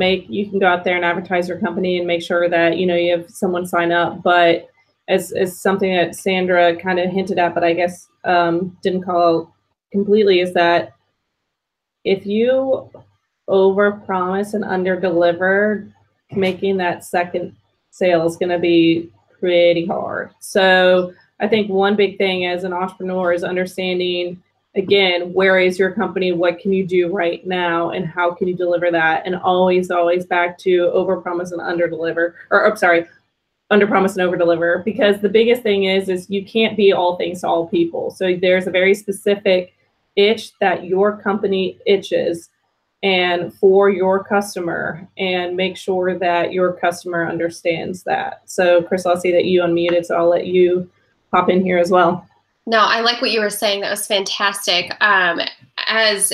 go out there and advertise your company and make sure that, you know, you have someone sign up. But as something that Sandra kind of hinted at, but I guess didn't call out completely, is that if you overpromise and underdeliver, making that second sale is going to be pretty hard. So I think one big thing as an entrepreneur is understanding, again, where is your company? What can you do right now? And how can you deliver that? And always back to overpromise and underdeliver, or sorry, underpromise and overdeliver. Because the biggest thing is you can't be all things to all people. So there's a very specific itch that your company itches and for your customer, and make sure that your customer understands that. So Krystal, I see that you unmuted, so I'll let you pop in here as well. No, I like what you were saying. That was fantastic. As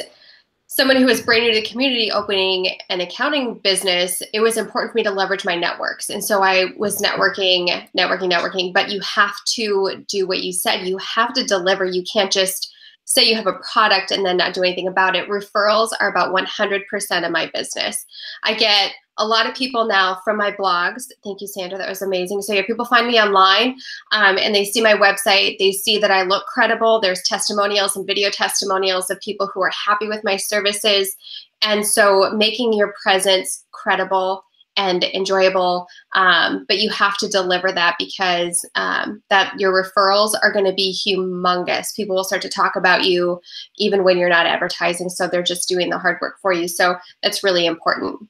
someone who was brand new to the community opening an accounting business, it was important for me to leverage my networks. And so I was networking, but you have to do what you said. You have to deliver. You can't just say you have a product and then not do anything about it. Referrals are about 100% of my business. I get a lot of people now from my blogs. Thank you, Sandra. That was amazing. So yeah, people find me online and they see my website. They see that I look credible. There's testimonials and video testimonials of people who are happy with my services. And so making your presence credible and enjoyable, but you have to deliver that, because that your referrals are going to be humongous. People will start to talk about you even when you're not advertising. So they're just doing the hard work for you. So that's really important.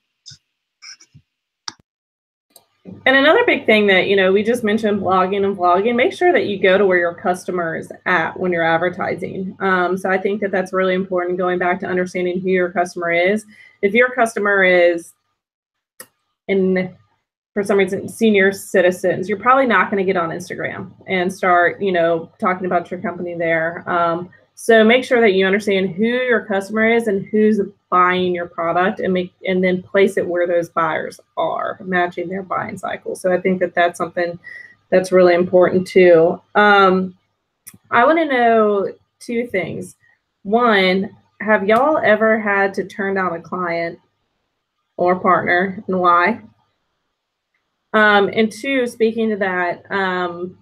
And another big thing that, you know, we just mentioned blogging and vlogging, make sure that you go to where your customer is at when you're advertising. So I think that that's really important, going back to understanding who your customer is. If your customer is, for some reason, senior citizens, you're probably not going to get on Instagram and start, you know, talking about your company there. So make sure that you understand who your customer is and who's buying your product, and then place it where those buyers are, matching their buying cycle. So I think that that's something that's really important too. I want to know two things. One, have y'all ever had to turn down a client or partner, and why? And two, speaking to that,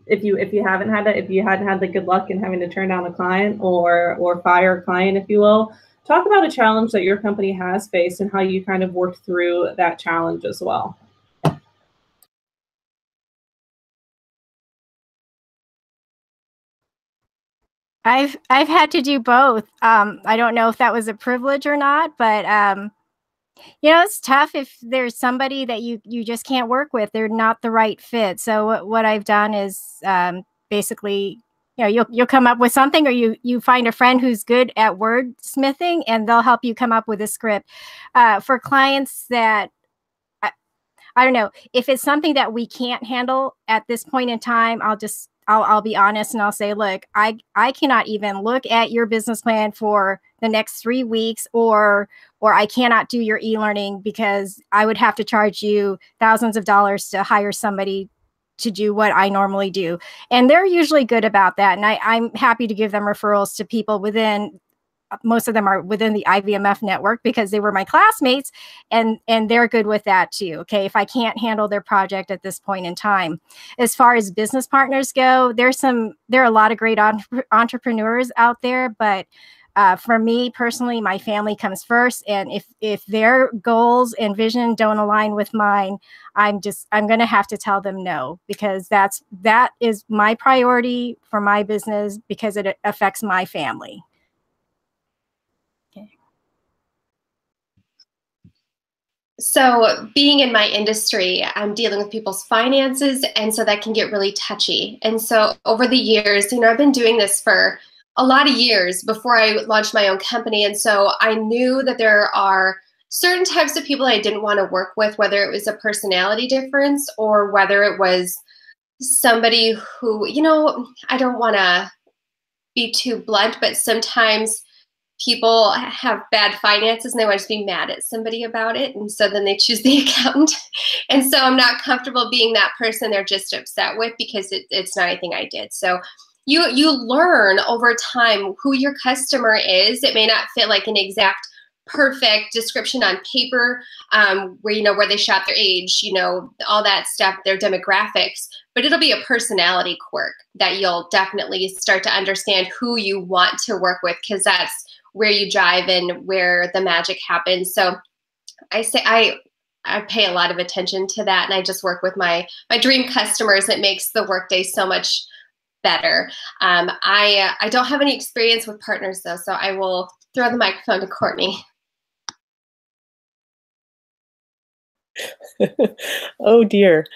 if you hadn't had the good luck in having to turn down a client or fire a client, if you will, talk about a challenge that your company has faced and how you kind of worked through that challenge as well. I've had to do both. I don't know if that was a privilege or not, but you know, it's tough if there's somebody that you just can't work with. They're not the right fit. So what I've done is basically, you know, you'll come up with something, or you find a friend who's good at wordsmithing, and they'll help you come up with a script. For clients that I don't know if it's something that we can't handle at this point in time. I'll be honest and I'll say, look, I cannot even look at your business plan for the next 3 weeks, or I cannot do your e-learning because I would have to charge you thousands of dollars to hire somebody to do what I normally do. And they're usually good about that. And I'm happy to give them referrals to people within, most of them are within the IVMF network because they were my classmates, and they're good with that too. Okay. If I can't handle their project at this point in time. As far as business partners go, there are a lot of great entrepreneurs out there, but for me personally, my family comes first. And if their goals and vision don't align with mine, I'm going to have to tell them no, because that is my priority for my business because it affects my family. So being in my industry, I'm dealing with people's finances, and so that can get really touchy. And so over the years, I've been doing this for a lot of years before I launched my own company. And so I knew that there are certain types of people I didn't want to work with, whether it was a personality difference or whether it was somebody who, I don't want to be too blunt, but sometimes people have bad finances and they want to be mad at somebody about it. And so then they choose the accountant. And so I'm not comfortable being that person they're just upset with because it's not anything I did. So you learn over time who your customer is. It may not fit like an exact perfect description on paper, where they shop, their age, all that stuff, their demographics, but it'll be a personality quirk that you'll definitely start to understand who you want to work with, because that's where you jive and where the magic happens. So I say I pay a lot of attention to that, and I just work with my dream customers. It makes the workday so much better. I don't have any experience with partners though, so I will throw the microphone to Courtney. Oh dear.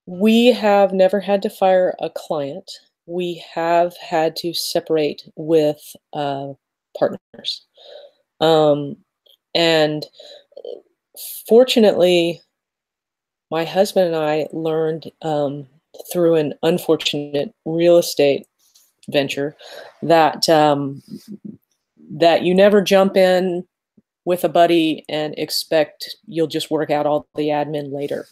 We have never had to fire a client. We have had to separate with partners. And fortunately, my husband and I learned through an unfortunate real estate venture that that you never jump in with a buddy and expect you'll just work out all the admin later.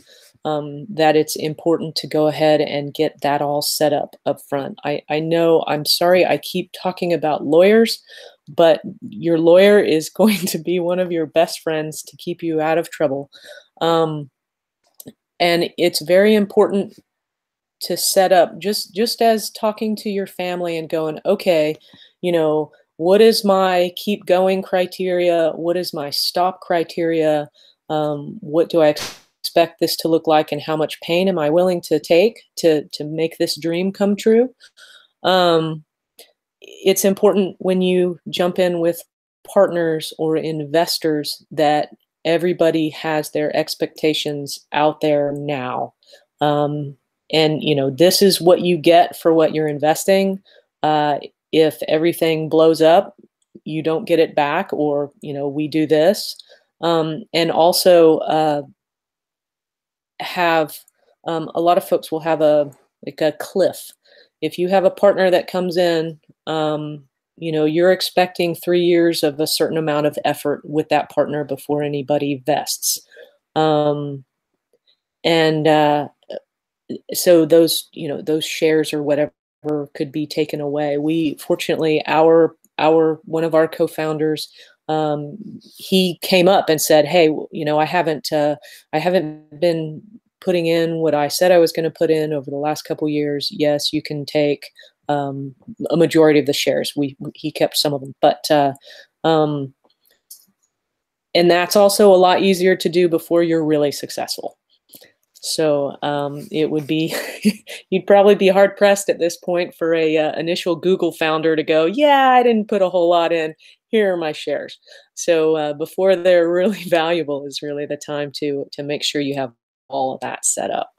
That it's important to go ahead and get that all set up front. I know, I'm sorry, I keep talking about lawyers, but your lawyer is going to be one of your best friends to keep you out of trouble. And it's very important to set up, just as talking to your family and going, okay, what is my keep going criteria? What is my stop criteria? What do I expect this to look like, and how much pain am I willing to take to make this dream come true? It's important when you jump in with partners or investors that everybody has their expectations out there now. And this is what you get for what you're investing. If everything blows up, you don't get it back, or, we do this. And also have a lot of folks will have a cliff. If you have a partner that comes in, you're expecting 3 years of a certain amount of effort with that partner before anybody vests. So those shares or whatever could be taken away. We fortunately, one of our co-founders, he came up and said, "Hey, I haven't been putting in what I said I was going to put in over the last couple of years. Yes, you can take a majority of the shares." He kept some of them, but and that's also a lot easier to do before you're really successful. So it would be, you'd probably be hard pressed at this point for a initial Google founder to go, "Yeah, I didn't put a whole lot in. Here are my shares." So before they're really valuable is really the time to make sure you have all of that set up.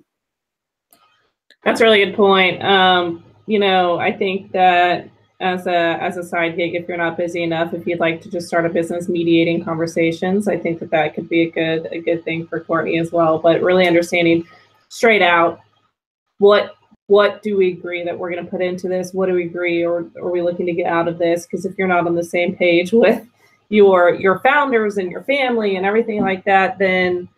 That's a really good point. I think that as a side gig if you're not busy enough. If you'd like to just start a business mediating conversations, I think that could be a good thing for Courtney as well. But really understanding straight out what do we agree that we're going to put into this? What do we agree, or are we looking to get out of this? Because if you're not on the same page with your founders and your family and everything like that, then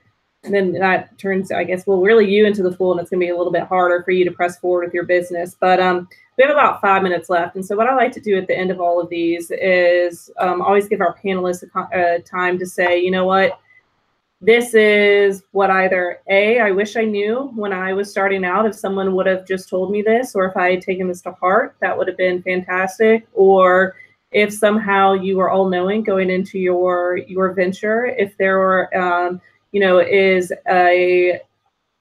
that turns, I guess, will really you into the fool, and it's going to be a little bit harder for you to press forward with your business. But we have about 5 minutes left, and so what I like to do at the end of all of these is always give our panelists a time to say, you know what, this is what either A, I wish I knew when I was starting out, if someone would have just told me this, or if I had taken this to heart, that would have been fantastic. Or if somehow you were all knowing going into your venture, if there were is a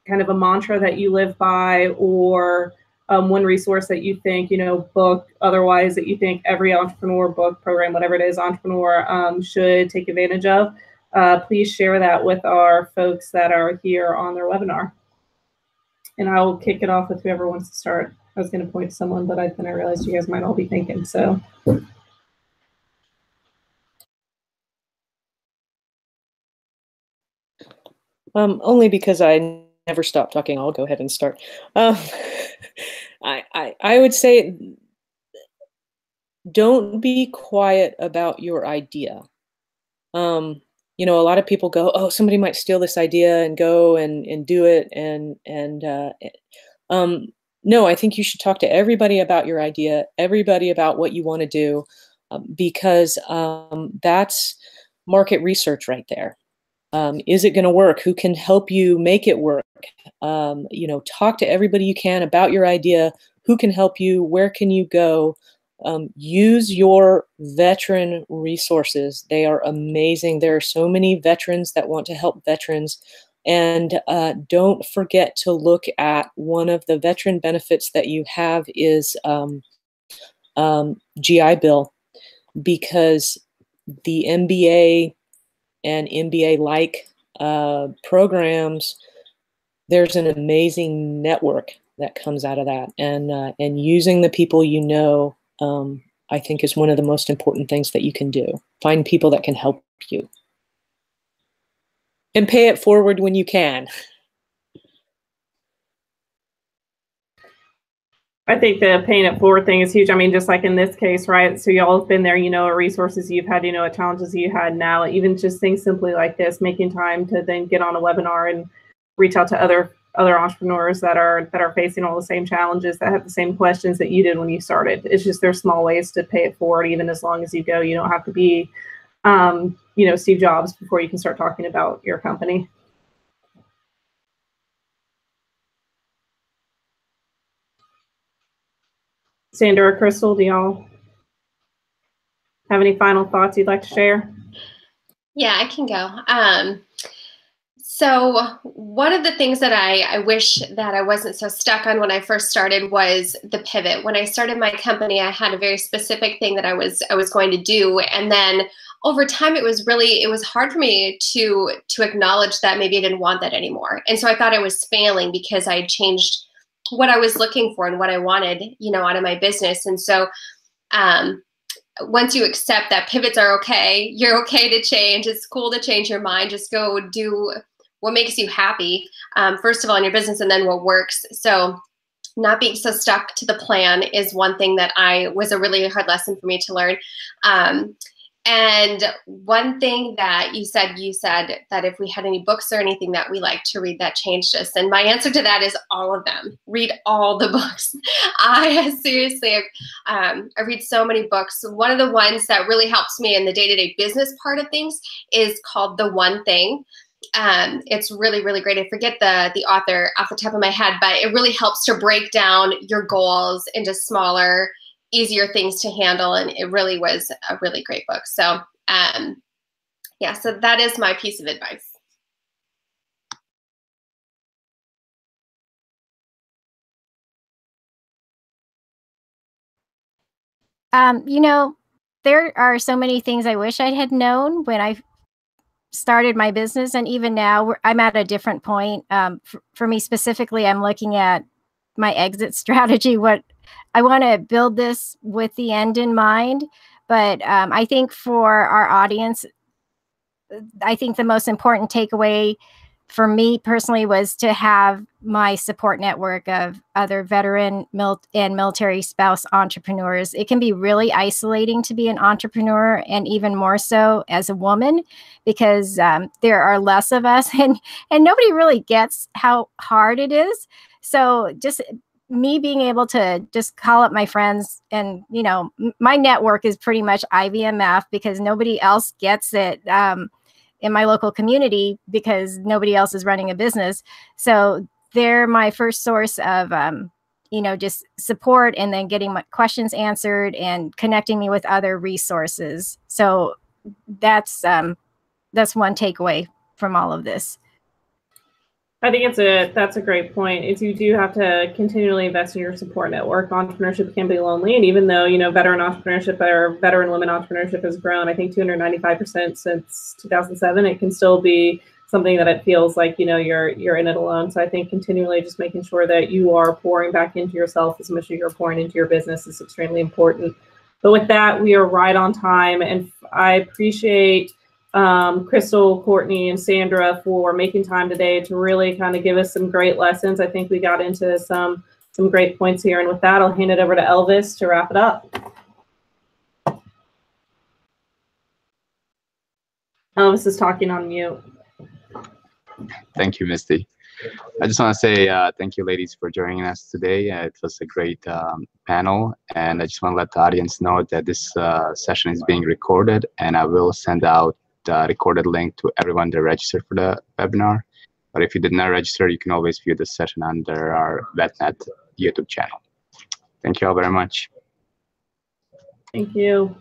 kind of a mantra that you live by, or one resource that you think, book, otherwise that you think every entrepreneur, book, program, whatever it is, entrepreneur should take advantage of, please share that with our folks that are here on their webinar. And I'll kick it off with whoever wants to start. I was going to point to someone, but then I realized you guys might all be thinking, so. Only because I never stop talking, I'll go ahead and start. I would say, don't be quiet about your idea. A lot of people go, oh, somebody might steal this idea and go and do it. No, I think you should talk to everybody about your idea, everybody about what you want to do, because that's market research right there. Is it going to work? Who can help you make it work? Talk to everybody you can about your idea. Who can help you? Where can you go? Use your veteran resources. They are amazing. There are so many veterans that want to help veterans. And don't forget to look at one of the veteran benefits that you have is GI Bill, because the MBA and MBA-like programs, there's an amazing network that comes out of that. And using the people you know, I think is one of the most important things that you can do. Find people that can help you. And pay it forward when you can. I think the paying it forward thing is huge. I mean, just like in this case, right? So y'all have been there, resources you've had, challenges you had now, even just things simply like this, making time to then get on a webinar and reach out to other entrepreneurs that are facing all the same challenges, that have the same questions that you did when you started. It's just there's small ways to pay it forward, even as long as you go. You don't have to be, Steve Jobs before you can start talking about your company. Sandra or Krystal, do y'all have any final thoughts you'd like to share? Yeah, I can go. So one of the things that I wish that I wasn't so stuck on when I first started was the pivot. When I started my company, I had a very specific thing that I was going to do, and then over time, it was hard for me to acknowledge that maybe I didn't want that anymore. And so I thought I was failing because I had changed what I was looking for and what I wanted, out of my business. And so once you accept that pivots are okay, you're okay to change. It's cool to change your mind. Just go do what makes you happy, first of all, in your business, and then what works. So not being so stuck to the plan is one thing that was a really hard lesson for me to learn. And one thing that you said that if we had any books or anything that we like to read that changed us. And my answer to that is all of them. Read all the books. I read so many books. One of the ones that really helps me in the day-to-day business part of things is called The One Thing. It's really, really great. I forget the author off the top of my head, but it really helps to break down your goals into smaller, easier things to handle, and it really was a really great book. So yeah, so that is my piece of advice. There are so many things I wish I had known when I started my business, and even now I'm at a different point. For me specifically, I'm looking at my exit strategy, what to build this with the end in mind. But I think for our audience, I think the most important takeaway for me personally was to have my support network of other veteran and military spouse entrepreneurs. It can be really isolating to be an entrepreneur, and even more so as a woman, because there are less of us, and nobody really gets how hard it is. So just me being able to just call up my friends, and my network is pretty much IVMF, because nobody else gets it in my local community, because nobody else is running a business. So they're my first source of just support, and then getting my questions answered and connecting me with other resources. So that's one takeaway from all of this. I think that's a great point. Is you do have to continually invest in your support network. Entrepreneurship can be lonely, and even though veteran entrepreneurship or veteran women entrepreneurship has grown, I think 295% since 2007, it can still be something that it feels like you're in it alone. So I think continually just making sure that you are pouring back into yourself as much as you're pouring into your business is extremely important. But with that, we are right on time, and I appreciate Krystal, Courtney, and Sandra for making time today to really kind of give us some great lessons. I think we got into some great points here. And with that, I'll hand it over to Elvis to wrap it up. Elvis is talking on mute. Thank you, Misty. I just want to say thank you, ladies, for joining us today. It was a great panel, and I just want to let the audience know that this session is being recorded, and I will send out the recorded link to everyone that registered for the webinar. But if you did not register, you can always view the session under our VetNet YouTube channel. Thank you all very much. Thank you.